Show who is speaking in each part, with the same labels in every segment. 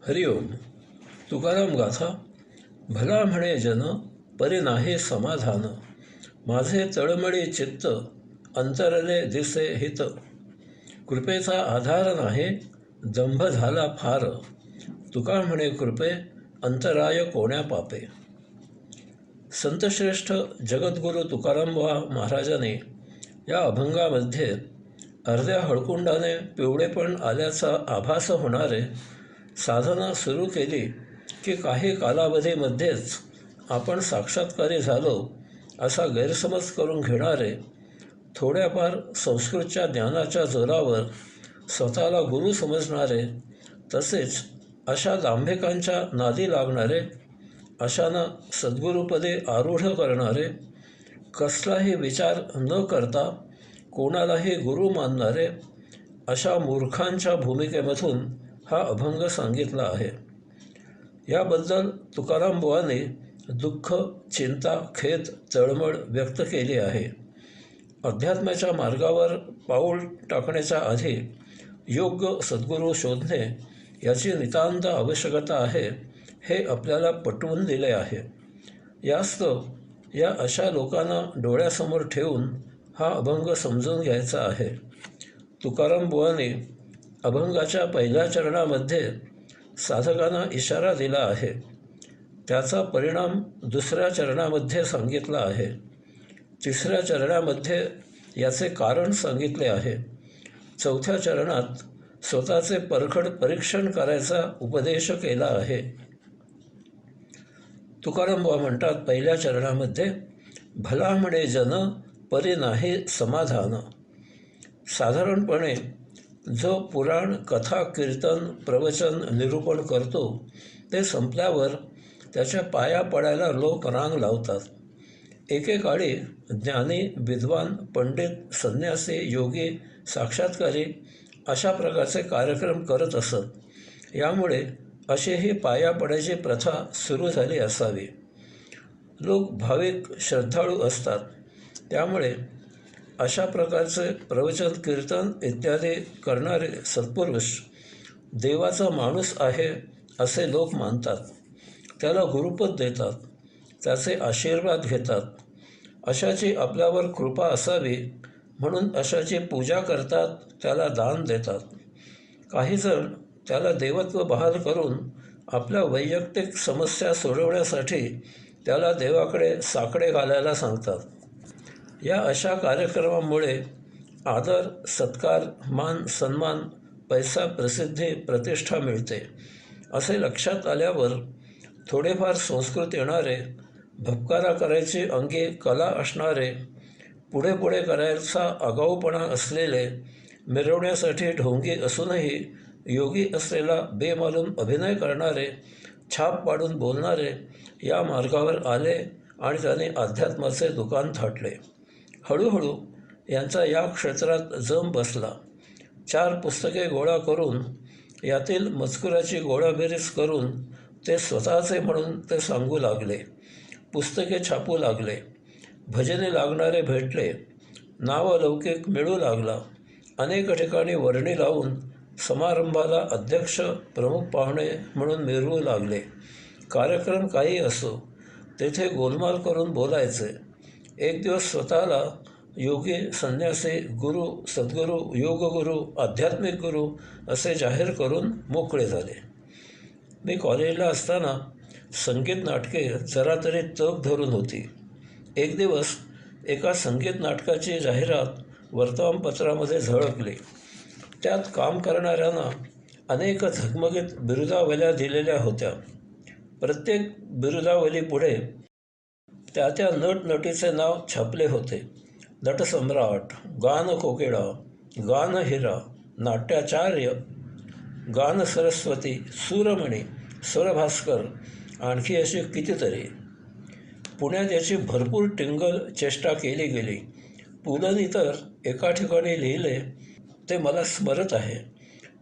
Speaker 1: हरिओम. तुकाराम गाथा. भला म्हणे जन, परी नाही समाधान. माझे तळमळी चित्त, अंतरले दिसे हित. कृपेचा आधार नाही, दंभ झाला फार. तुका म्हणे कृपे, अंतराय कोण्या पापे. संतश्रेष्ठ जगद्गुरू तुकारामबुवा महाराजांनी या अभंगामध्ये अर्ध्या हळकुंडाने पिवळेपण आल्याचा आभास होणारे साधना सुरू केली की काही कालावधीमध्येच आपण साक्षात्कारी झालो असा गैरसमज करून घेणारे, थोड्याफार संस्कृतच्या ज्ञानाच्या जोरावर स्वतःला गुरु समजणारे, तसेच अशा दांभिकांच्या नादी लागणारे, अशांना सद्गुरुपदे आरूढ करणारे, कसलाही विचार न करता कोणालाही गुरु मानणारे, अशा मूर्खांच्या भूमिकेमधून हा अभंग सांगितला आहे. याबद्दल तुकारामबुवांनी दुःख, चिंता, खेद, तळमळ व्यक्त केली आहे. अध्यात्माच्या मार्गावर पाऊल टाकण्याच्या आधी योग्य सद्गुरू शोधणे याची नितांत आवश्यकता आहे हे आपल्याला पटवून दिले आहे. यास्तव या अशा लोकांना डोळ्यासमोर ठेवून हा अभंग समजून घ्यायचा आहे. तुकारामबुवांनी अभंगाच्या पहिल्या चरणामध्ये साधकांना इशारा दिला आहे. त्याचा परिणाम दुसऱ्या चरणामध्ये सांगितला आहे. तिसऱ्या चरणामध्ये याचे कारण सांगितले आहे. चौथ्या चरणात स्वतःचे परखड परीक्षण करायचा उपदेश केला आहे. तुकारामबुवा म्हणतात पहिल्या चरणामध्ये, भला म्हणे जन, परी नाही समाधान. साधारणपणे जो पुराण, कथा, कीर्तन, प्रवचन, निरूपण करतो ते संपल्यावर त्याच्या पाया पडायला लोक रांग लावतात. एकेकाळी ज्ञानी, विद्वान, पंडित, संन्यासी, योगी, साक्षात्कारी अशा प्रकारचे कार्यक्रम करत असत. यामुळे अशी ही पाया पडायची प्रथा सुरू झाली असावी. लोक भाविक, श्रद्धाळू असतात. त्यामुळे अशा प्रकारचे प्रवचन, कीर्तन इत्यादी करणारे सत्पुरुष देवाचा माणूस आहे असे लोक मानतात. त्याला गुरुपद देतात, त्याचे आशीर्वाद घेतात. अशाची आपल्यावर कृपा असावी म्हणून अशाची पूजा करतात, त्याला दान देतात. काही जण त्याला देवत्व बहाल करून आपल्या वैयक्तिक समस्या सोडवण्यासाठी त्याला देवाकडे साकडे घालायला सांगतात. या अशा कार्यक्रमामुळे आदर, सत्कार, मान, सन्मान, पैसा, प्रसिद्धी, प्रतिष्ठा मिळते असे लक्षात आल्यावर थोडेफार संस्कृत येणारे, भपकारा करायची अंगी कला असणारे, पुढे पुढे करायचा आगाऊपणा असलेले, मिरवण्यासाठी ढोंगी असूनही योगी असलेला बेमालूम अभिनय करणारे, छाप पाडून बोलणारे या मार्गावर आले आणि त्याने अध्यात्माचे दुकान थाटले. हळूहळू यांचा या क्षेत्रात जम बसला. 4 पुस्तके गोळा करून यातील मजकुराची गोळाबेरीज करून ते स्वतःचे म्हणून ते सांगू लागले. पुस्तके छापू लागले. भजने लागणारे भेटले. नावलौकिक मिळू लागला. अनेक ठिकाणी वर्णी लावून समारंभाला अध्यक्ष, प्रमुख पाहुणे म्हणून मिरवू लागले. कार्यक्रम काही असो, तेथे गोलमाल करून बोलायचे. एक दिवस स्वतःला योगी, संन्यासी, गुरु, सद्गुरू, योगगुरू, आध्यात्मिक गुरु असे जाहीर करून मोकळे झाले. मी कॉलेजला असताना संगीत नाटके जरा तरी तग धरून होती. एक दिवस एका संगीत नाटकाची जाहिरात वर्तमानपत्रामध्ये झळकली. त्यात काम करणाऱ्यांना अनेक झगमगीत बिरुदावल्या दिलेल्या होत्या. प्रत्येक बिरुदावलीपुढे त्या त्या नटनटीचे नाव छापले होते. नटसम्राट, गानकोकिळा, गानहिरा, नाट्याचार्य, गानसरस्वती, सूरमणी, स्वरभास्कर, आणखी अशी कितीतरी. पुण्यात याची भरपूर टिंगल चेष्टा केली गेली. पुलंनी तर एका ठिकाणी लिहिले ते मला स्मरत आहे.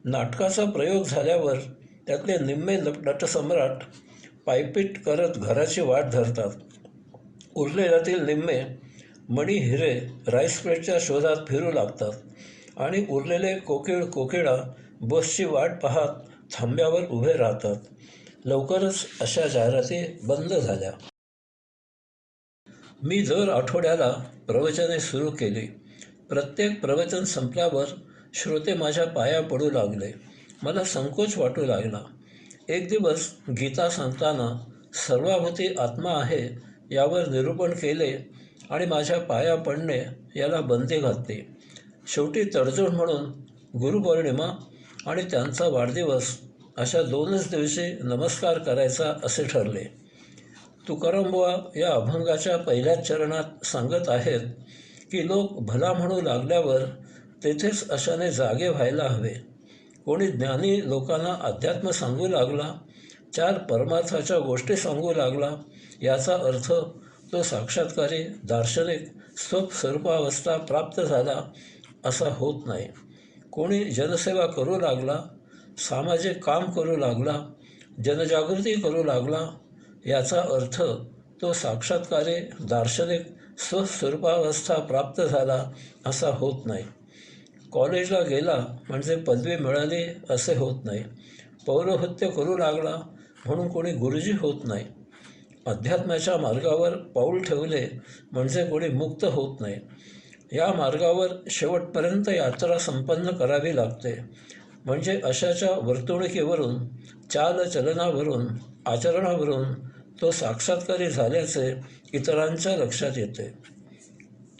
Speaker 1: नाटकाचा प्रयोग झाल्यावर त्यातले निम्मे नटसम्राट पायपीट करत घराची वाट धरतात. उरलेल्यातील निम्मे मणी, हिरे, राईसपेठच्या शोधात फिरू लागतात आणि उरलेले कोकिळ, कोकिळा बसची वाट पाहत थांब्यावर उभे राहतात. लवकरच अशा जाहिराती बंद झाल्या. मी दर आठवड्याला प्रवचने सुरू केली. प्रत्येक प्रवचन संपल्यावर श्रोते माझ्या पाया पडू लागले. मला संकोच वाटू लागला. एक दिवस गीता सांगताना सर्वाभूती आत्मा आहे यावर निरूपण केले आणि माझ्या पाया पडणे याला बंदी घातली. शेवटी तडजोड म्हणून गुरुपौर्णिमा आणि त्यांचा वाढदिवस अशा 2च दिवशी नमस्कार करायचा असे ठरले. तुकारामबुवा या अभंगाच्या पहिल्याच चरणात सांगत आहेत की लोक भला म्हणू लागल्यावर तेथेच अशाने जागे व्हायला हवे. कोणी ज्ञानी लोकांना अध्यात्म सांगू लागला, 4 परमार्थाच्या गोष्टी सांगू लागला, याचा अर्थ तो साक्षात्कारी दार्शनिक स्वस्वरूपावस्था प्राप्त झाला असा होत नाही. कोणी जनसेवा करू लागला, सामाजिक काम करू लागला, जनजागृती करू लागला, याचा अर्थ तो साक्षात्कारी दार्शनिक स्वस्वरूपावस्था प्राप्त झाला असा होत नाही. कॉलेजला गेला म्हणजे पदवी मिळाली असे होत नाही. पौरोहित्य करू लागला म्हणून कोणी गुरुजी होत नाही. अध्यात्माच्या मार्गावर पाऊल ठेवले म्हणजे कोणी मुक्त होत नाही. या मार्गावर शेवटपर्यंत यात्रा संपन्न करावी लागते. म्हणजे अशाच्या वर्तणुकीवरून, चालचलनावरून, आचरणावरून तो साक्षात्कारी झाल्याचे इतरांच्या लक्षात येते.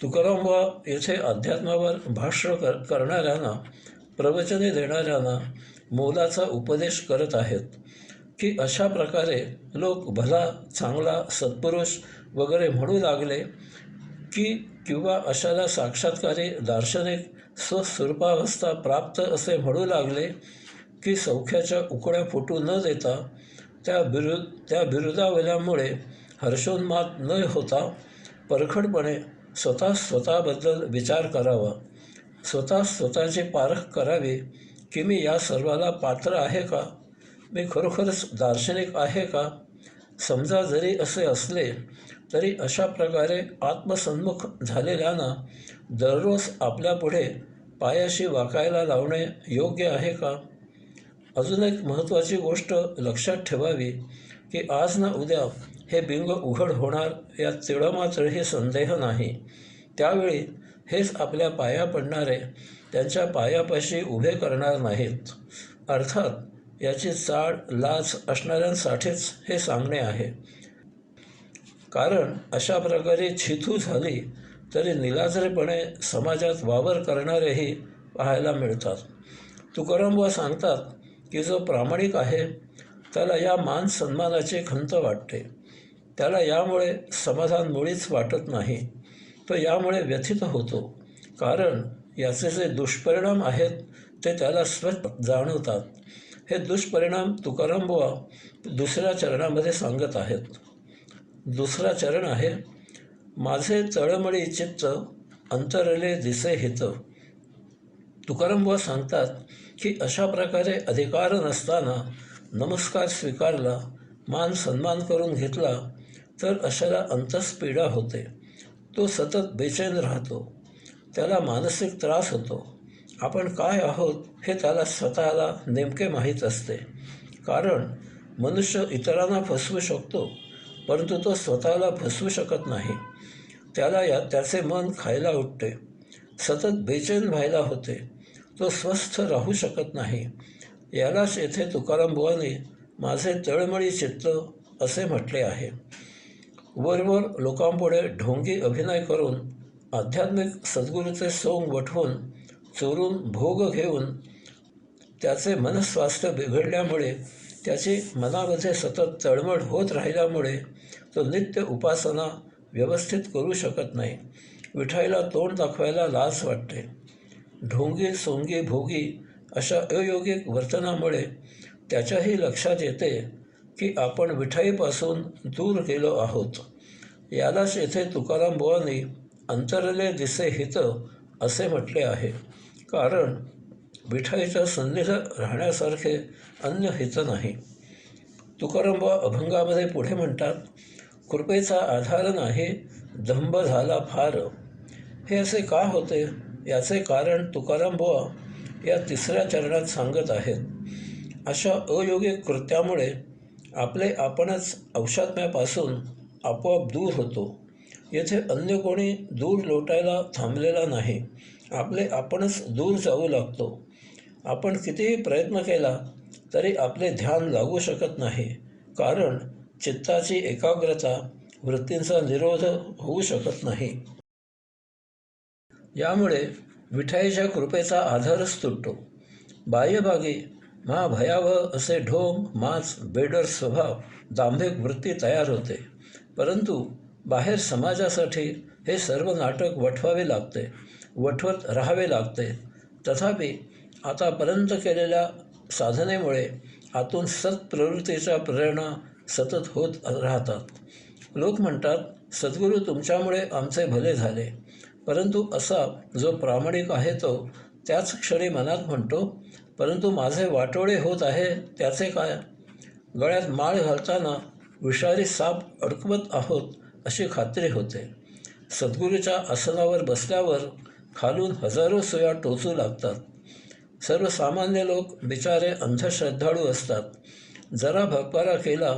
Speaker 1: तुकारामबुवा येथे अध्यात्मावर भाष्य करणाऱ्यांना, प्रवचने देणाऱ्यांना मोलाचा उपदेश करत आहेत की अशा प्रकारे लोक भला, चांगला, सत्पुरुष वगैरे म्हणू लागले की किंवा अशाला साक्षात्कारी दार्शनिक स्वस्वरूपावस्था प्राप्त असे म्हणू लागले की सौख्याच्या उकड्या फुटू न देता त्या बिरुदावल्यामुळे हर्षोन्माद न होता परखडपणे स्वतःबद्दल विचार करावा. स्वतःची पारख करावी की मी या सर्वाला पात्र आहे का? मी खरोखरच दार्शनिक आहे का? समजा जरी असे असले तरी अशा प्रकारे आत्मसन्मुख झालेल्यांना दररोज आपल्यापुढे पायाशी वाकायला लावणे योग्य आहे का? अजून एक महत्त्वाची गोष्ट लक्षात ठेवावी की आज ना उद्या हे बिंग उघड होणार यात तिळमात्रही संदेह नाही. त्यावेळी हेच आपल्या पाया पडणारे त्यांच्या पायापाशी उभे करणार नाहीत. अर्थात याची चाड लाज असणाऱ्यांसाठीच हे सांगणे आहे. कारण अशा प्रकारे छिथू झाली तरी निलाजरेपणे समाजात वावर करणारेही पाहायला मिळतात. तुकारामबुवा सांगतात की जो प्रामाणिक आहे त्याला या मान सन्मानाची खंत वाटते. त्याला यामुळे समाधान मुळीच वाटत नाही. तो यामुळे व्यथित होतो. कारण याचे जे दुष्परिणाम आहेत ते त्याला स्वतः जाणवतात. हे दुष्परिणाम तुकारामबुवा 2ऱ्या चरणामध्ये सांगत आहेत. 2रा चरण आहे, माझे तळमळी चित्त अंतरले दिसे हित. तुकारामबुवा सांगतात की अशा प्रकारे अधिकार नसताना नमस्कार स्वीकारला, मान सन्मान करून घेतला तर अशाला अंतःस्पीडा होते. तो सतत बेचैन राहतो. त्याला मानसिक त्रास होतो. आपण काय आहोत हे त्याला स्वतःला नेमके माहीत असते. कारण मनुष्य इतरांना फसवू शकतो परंतु तो स्वतःला फसवू शकत नाही. त्याला त्याचे मन खायला उठते. सतत बेचैन व्हायला होते. तो स्वस्थ राहू शकत नाही. यालाच येथे तुकारामबुवांनी माझे तळमळी चित्त असे म्हटले आहे. वरवर लोकांपुढे ढोंगी अभिनय करून आध्यात्मिक सद्गुरूचे सोंग वठवून चोरून भोग घेऊन त्याचे मनस्वास्थ्य बिघडल्यामुळे, त्याची मनामध्ये सतत तळमळ होत राहिल्यामुळे तो नित्य उपासना व्यवस्थित करू शकत नाही. विठाईला तोंड दाखवायला लाज वाटते. ढोंगी, सोंगी, भोगी अशा अयोगिक वर्तनामुळे त्याच्याही लक्षात येते की आपण विठाईपासून दूर गेलो आहोत. यालाच येथे तुकारामबुवांनी अंतरले दिसे हित असे म्हटले आहे. कारण विठाईच्या सन्निध राहण्यासारखे अन्य हित नाही. तुकारामबुवा अभंगामध्ये पुढे म्हणतात, कृपेचा आधार नाही दंभ झाला फार. हे असे का होते याचे कारण तुकारामबुवा या 3ऱ्या चरणात सांगत आहेत. अशा अयोगिक कृत्यामुळे आपले आपणच औषात्म्यापासून आपोआप दूर होतो. येथे अन्य कोणी दूर लोटायला थांबलेला नाही. आपले आपणच दूर जाऊ लागतो. आपण कितीही प्रयत्न केला तरी आपले ध्यान लागू शकत नाही, कारण चित्ताची एकाग्रता, वृत्तींचा निरोध होऊ शकत नाही. यामुळे विठाईच्या कृपेचा आधारच तुटतो. बाह्यभागी महाभयावह असे ढोंग, माच, बेडर स्वभाव, दांभिक वृत्ती तयार होते. परंतु बाहेर समाजासाठी हे सर्व नाटक वठवावे लागते, वठवत राहावे लागते. तथापि आतापर्यंत केलेल्या साधनेमुळे आतून सत्प्रवृत्तीच्या प्रेरणा सतत होत राहतात. लोक म्हणतात, सद्गुरू तुमच्यामुळे आमचे भले झाले. परंतु असा जो प्रामाणिक आहे तो त्याच क्षणी मनात म्हणतो, परंतु माझे वाटोळे होत आहे त्याचे काय? गळ्यात माळ घालताना विषारी साप अडकवत आहोत अशी खात्री होते. सद्गुरूच्या आसनावर बसल्यावर खालून हजारो सुया टोचू लागतात. सर्वसामान्य लोक बिचारे अंधश्रद्धाळू असतात. जरा भगपारा केला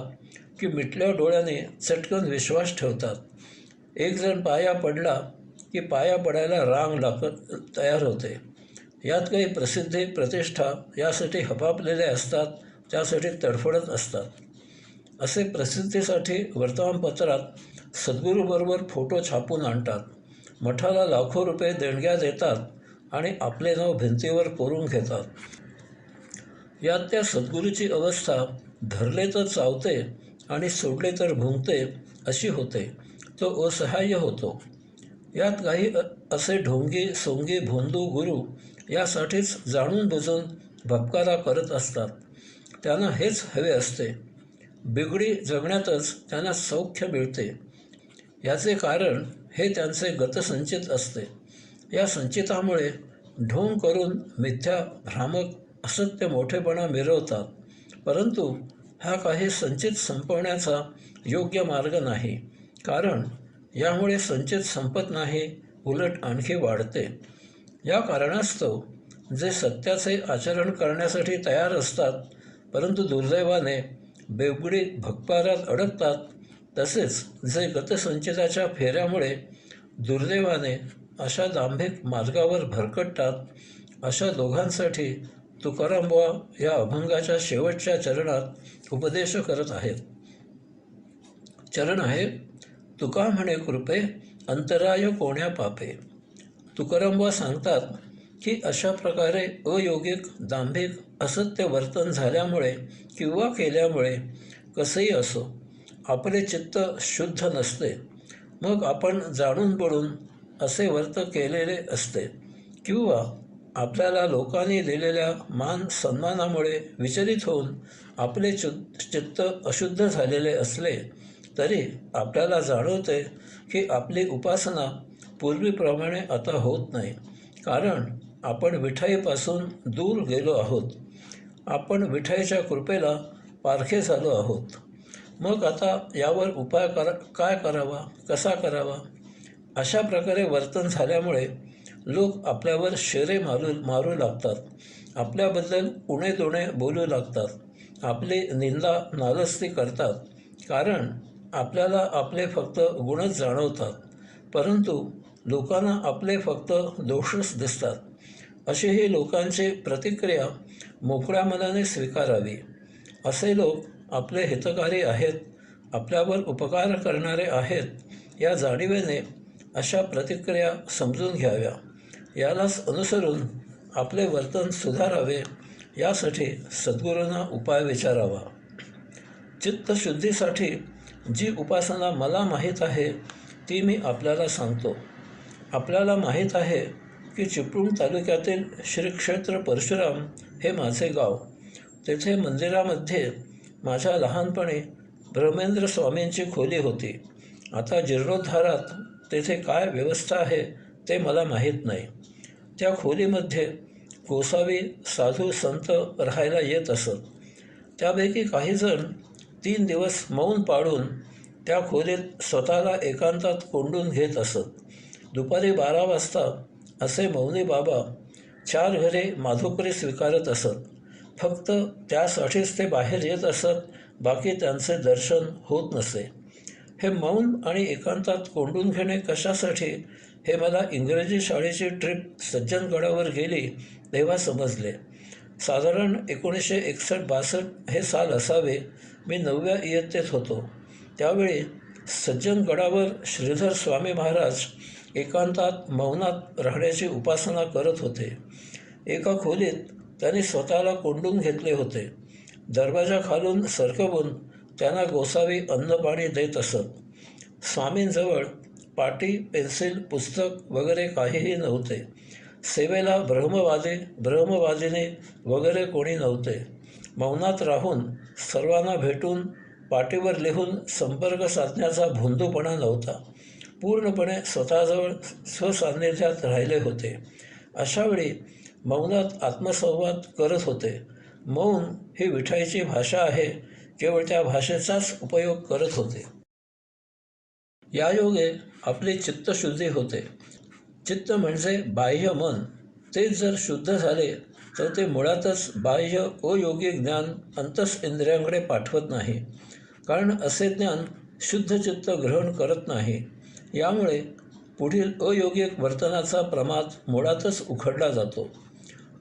Speaker 1: की मिटल्या डोळ्याने चटकन विश्वास ठेवतात. एक जण पाया पडला की पाया पडायला रांग तयार होते. यात काही प्रसिद्धी, प्रतिष्ठा यासाठी हपापलेले असतात, त्यासाठी तडफडत असतात. असे प्रसिद्धीसाठी वर्तमानपत्रात सद्गुरूबरोबर फोटो छापून आणतात. मठाला लाखो रुपये देणग्या देतात आणि आपले नाव भिंतीवर कोरून घेतात. यात त्या सद्गुरूची अवस्था धरले तर चावते आणि सोडले तर भुंकते अशी होते. तो असहाय्य होतो. यात काही असे ढोंगी, सोंगी, भोंदू गुरु यासाठीच जाणून बुजून भपकारा करत असतात. त्यांना हेच हवे असते. बिगडी जगण्यातच त्यांना सौख्य मिळते. याचे कारण हे त्यांचे गतसंचित असते. या संचितामुळे ढोंग करून मिथ्या, भ्रामक, असत्य मोठेपणा मिरवतात. परंतु हा काही संचित संपवण्याचा योग्य मार्ग नाही, कारण यामुळे संचित संपत नाही, उलट आणखी वाढते. या कारणास्तव जे सत्याचे आचरण करण्यासाठी तयार असतात, परंतु दुर्दैवाने बेबडी भगपारात अडकतात, तसेच जे गतसंचिताच्या फेऱ्यामुळे दुर्दैवाने अशा दांभिक मार्गावर भरकटतात, अशा दोघांसाठी तुकाराम बुवा या अभंगाच्या शेवटच्या चरणात उपदेश करत आहेत. चरण आहे, तुका म्हणे कृपे अंतराय कोण्या पापे. तुकाराम बुवा सांगतात की अशा प्रकारे अयोगिक, दांभिक, असत्य वर्तन झाल्यामुळे किंवा केल्यामुळे कसेही असो आपले चित्त शुद्ध नसते. मग आपण जाणून बुडून असे वर्त केलेले असते, किंवा आपल्याला लोकांनी दिलेल्या मान सन्मानामुळे विचलित होऊन आपले चित्त अशुद्ध झालेले असले तरी आपल्याला जाणवते की आपली उपासना पूर्वीप्रमाणे आता होत नाही, कारण आपण विठाईपासून दूर गेलो आहोत. आपण विठाईच्या कृपेला पारखे झालो आहोत. मग आता यावर उपाय काय करावा, कसा करावा? अशा प्रकारे वर्तन झाल्यामुळे लोक आपल्यावर शेरे मारू लागतात, आपल्याबद्दल उणे बोलू लागतात, आपली निंदा नालस्ती करतात, कारण आपल्याला आपले फक्त गुणच जाणवतात, परंतु लोकांना आपले फक्त दोषच दिसतात. अशी लोकांची प्रतिक्रिया मोकळ्या मनाने स्वीकारावी. असे लोक आपले हितकारी आहेत, आपल्यावर उपकार करणारे आहेत, या जाणीवेने अशा प्रतिक्रिया समजून घ्याव्या. यालाच अनुसरून आपले वर्तन सुधारावे, यासाठी सद्गुरूंना उपाय विचारावा. चित्तशुद्धीसाठी जी उपासना मला माहीत आहे ती मी आपल्याला सांगतो. आपल्याला माहीत आहे की चिपळूण तालुक्यातील श्री क्षेत्र परशुराम हे माझे गाव. तेथे मंदिरामध्ये माझ्या लहानपणी ब्रह्मेंद्र स्वामींची खोली होती. आता जीर्णोद्धारात तेथे काय व्यवस्था आहे ते मला माहीत नाही. त्या खोलीमध्ये गोसावी, साधू, संत राहायला येत असत. त्यापैकी काही जण 3 दिवस मौन पाळून त्या खोलीत स्वतःला एकांतात कोंडून घेत असत. दुपारी 12 वाजता असे मौनी बाबा 4 घरे माधुकरी स्वीकारत असत. फक्त त्यासाठीच ते बाहेर येत असत, बाकी त्यांचे दर्शन होत नसे. हे मौन आणि एकांतात कोंडून घेणे कशासाठी हे मला इंग्रजी शाळेची ट्रिप सज्जनगडावर गेली तेव्हा समजले. साधारण 1961-62 हे साल असावे. मी 9व्या इयत्तेत होतो. त्यावेळी सज्जनगडावर श्रीधर स्वामी महाराज एकांतात मौनात राहण्याची उपासना करत होते. एका खोलीत त्यांनी स्वतःला कोंडून घेतले होते. दरवाजाखालून सरकवून त्यांना गोसावी अन्नपाणी देत असत. स्वामींजवळ पाटी, पेन्सिल, पुस्तक वगैरे काहीही नव्हते. सेवेला ब्रह्मवादिनी वगैरे कोणी नव्हते. मौनात राहून सर्वांना भेटून पाटीवर लिहून संपर्क साधण्याचा भोंदूपणा नव्हता. पूर्णपणे स्वतःजवळ स्वसान्निध्यात राहिले होते. अशावेळी मौनात आत्मसंवाद करत होते. मौन ही विठाईची भाषा आहे, केवळ त्या भाषेचाच उपयोग करत होते. यायोगे आपली चित्तशुद्धी होते. चित्त म्हणजे बाह्य मन. ते जर शुद्ध झाले तर ते मुळातच बाह्य अयोगी ज्ञान अंतस्इंद्रियांकडे पाठवत नाही, कारण असे ज्ञान शुद्ध चित्त ग्रहण करत नाही. यामुळे पुढील अयोगिक वर्तनाचा प्रमाद मुळातच उखडला जातो.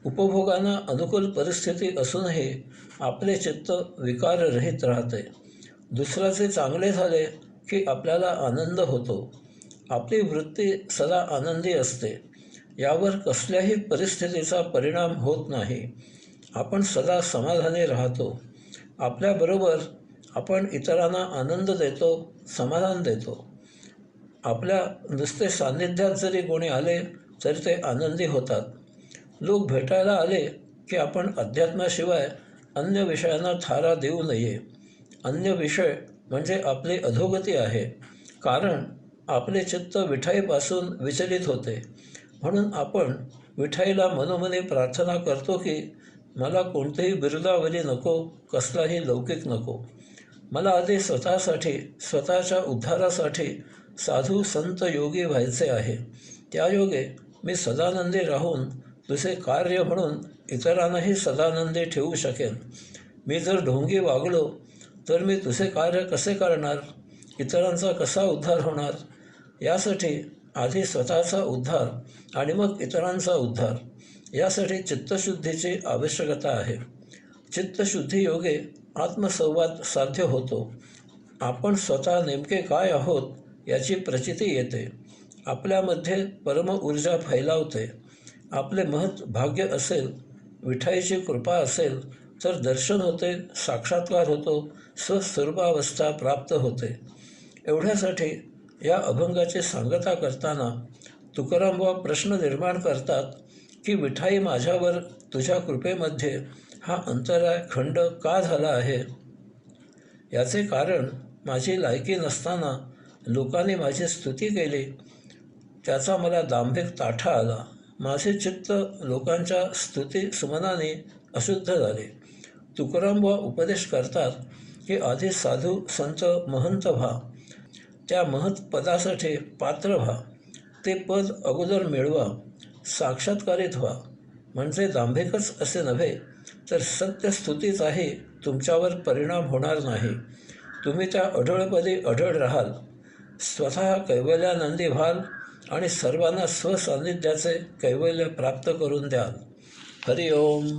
Speaker 1: उपभोगांना अनुकूल परिस्थिती असूनही आपले चित्त विकाररहित राहते. दुसऱ्याचे चांगले झाले की आपल्याला आनंद होतो. आपली वृत्ती सदा आनंदी असते. यावर कसल्याही परिस्थितीचा परिणाम होत नाही. आपण सदा समाधानी राहतो. आपल्याबरोबर आपण इतरांना आनंद देतो, समाधान देतो. आपल्या नुसते सान्निध्यात जरी कोणी आले तरी ते आनंदी होतात. लोक भेटायला आले की आपण अध्यात्माशिवाय अन्य विषयांना थारा देऊ नये. अन्य विषय म्हणजे आपली अधोगती आहे, कारण आपले चित्त विठाईपासून विचलित होते. म्हणून आपण विठाईला मनोमनी प्रार्थना करतो की मला कोणतीही बिरुदावली नको, कसलाही लौकिक नको. मला आधी स्वतःसाठी, स्वतःच्या उद्धारासाठी साधू संत योगी व्हायचे आहे. त्यायोगे मी सदानंदी राहून तुझे कार्य म्हणून इतरांनाही सदानंदी ठेवू शकेन. मी जर ढोंगी वागलो तर मी तुझे कार्य कसे करणार? इतरांचा कसा उद्धार होणार? यासाठी आधी स्वतःचा उद्धार आणि मग इतरांचा उद्धार. यासाठी चित्तशुद्धीची आवश्यकता आहे. चित्तशुद्धी योगे आत्मसंवाद साध्य होतो. आपण स्वतः नेमके काय आहोत याची प्रचिती येते. आपल्यामध्ये परम ऊर्जा फैलावते. आपले महत् भाग्य असेल, विठाईची कृपा असेल तर दर्शन होते, साक्षात्कार होतो, स्वस्वरूपावस्था प्राप्त होते. एवढ्यासाठी या अभंगाची सांगता करताना तुकारामबुवा प्रश्न निर्माण करतात की विठाई माझ्यावर तुझ्या कृपेमध्ये हा अंतराय खंड का झाला आहे? याचे कारण माझी लायकी नसताना लोकांनी माझी स्तुती केली, त्याचा मला दांभिक ताठा आला. माझे चित्त लोकांच्या स्तुती सुमनाने अशुद्ध झाले. तुकारामबुवा उपदेश करतात की आधी साधू संत महंत व्हा, त्या महत् पदासाठी पात्र व्हा. ते पद अगोदर मिळवा, साक्षात्कारित व्हा. म्हणजे दांभिकच असे नव्हे तर सत्यस्तुतीचाही तुमच्यावर परिणाम होणार नाही. तुम्ही त्या अढळपदी अढळ राहाल, स्वतः कैवल्यानंदी व्हाल आणि सर्वांना स्वसान्निध्याचे कैवल्य प्राप्त करून द्याल. हरिओम.